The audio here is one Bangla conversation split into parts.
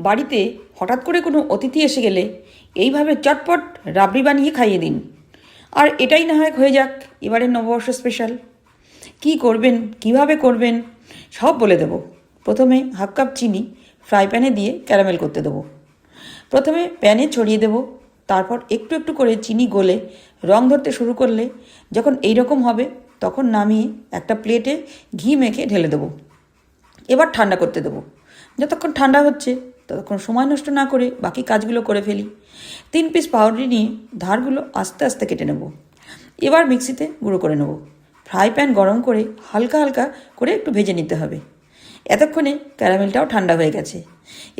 বাড়িতে হঠাৎ করে কোনো অতিথি এসে গেলে এইভাবে চটপট রাবড়ি বানিয়ে খাইয়ে দিন। আর এটাই না হয় হয়ে যাক এবারের নববর্ষ স্পেশাল। কি করবেন, কিভাবে করবেন সব বলে দেব। প্রথমে হাফ কাপ চিনি ফ্রাই প্যানে দিয়ে ক্যারামেল করতে দেবো। প্রথমে প্যানে ছড়িয়ে দেব, তারপর একটু একটু করে চিনি গলে রং ধরতে শুরু করলে যখন এই রকম হবে তখন নামিয়ে একটা প্লেটে ঘি মেখে ঢেলে দেবো। এবার ঠান্ডা করতে দেবো। যতক্ষণ ঠান্ডা হচ্ছে ততক্ষণ সময় নষ্ট না করে বাকি কাজগুলো করে ফেলি। 3 পিস পাউরুটি নিয়ে ধারগুলো আস্তে আস্তে কেটে নেব। এবার মিক্সিতে গুঁড়ো করে নেব। ফ্রাই প্যান গরম করে হালকা হালকা করে একটু ভেজে নিতে হবে। এতক্ষণে ক্যারামেলটাও ঠান্ডা হয়ে গেছে।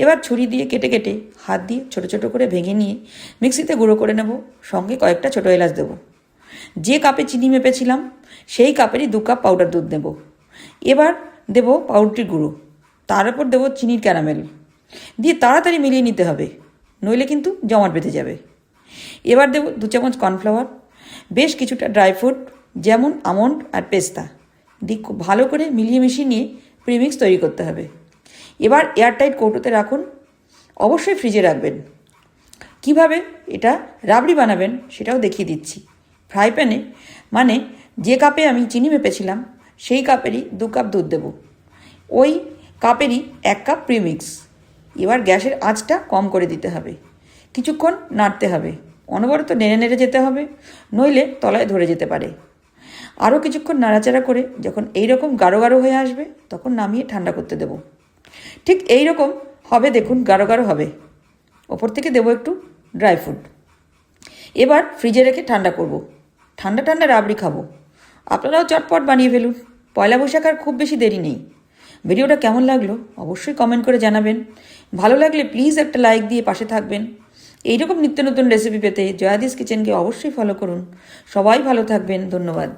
এবার ছুরি দিয়ে কেটে কেটে হাত দিয়ে ছোট ছোট করে ভেঙে নিয়ে মিক্সিতে গুঁড়ো করে নেব। সঙ্গে কয়েকটা ছোটো এলাচ দেবো। যে কাপে চিনি মেপেছিলাম সেই কাপেরই 2 কাপ পাউডার দুধ নেব। এবার দেব পাউরুটির গুঁড়ো, তার উপর দেবো চিনির ক্যারামেল দিয়ে তাড়াতাড়ি মিলিয়ে নিতে হবে, নইলে কিন্তু জমাট বেঁধে যাবে। এবার দেব 2 চামচ কর্নফ্লাওয়ার, বেশ কিছুটা ড্রাই ফ্রুট যেমন আমন্ড আর পেস্তা দিয়ে খুব ভালো করে মিলিয়ে মিশিয়ে নিয়ে প্রিমিক্স তৈরি করতে হবে। এবার এয়ারটাইট কৌটোতে রাখুন, অবশ্যই ফ্রিজে রাখবেন। কিভাবে এটা রাবড়ি বানাবেন সেটাও দেখিয়ে দিচ্ছি। ফ্রাই প্যানে মানে যে কাপে আমি চিনি মেপেছিলাম সেই কাপেরই 2 কাপ দুধ দেব, ওই কাপেরই 1 কাপ প্রিমিক্স। এবার গ্যাসের আঁচটা কম করে দিতে হবে, কিছুক্ষণ নাড়তে হবে, অনবরত নেড়ে নেড়ে যেতে হবে, নইলে তলায় ধরে যেতে পারে। আরও কিছুক্ষণ নাড়াচাড়া করে যখন এই রকম গাঢ় গাঢ় হয়ে আসবে তখন নামিয়ে ঠান্ডা করতে দেব। ঠিক এই রকম হবে, দেখুন গাঢ় গাঢ় হবে। ওপর থেকে দেবো একটু ড্রাই ফ্রুট। এবার ফ্রিজে রেখে ঠান্ডা করব। ঠান্ডা ঠান্ডা রাবড়ি খাবো। আপনারাও চটপট বানিয়ে ফেলুন, পয়লা বৈশাখ আর খুব বেশি দেরি নেই। ভিডিওটা কেমন লাগলো অবশ্যই কমেন্ট করে জানাবেন। ভালো লাগলে প্লিজ একটা লাইক দিয়ে পাশে থাকবেন। এইরকম নিত্য নতুন রেসিপি পেতে জয়াদিস কিচেনকে অবশ্যই ফলো করুন। সবাই ভালো থাকবেন, ধন্যবাদ।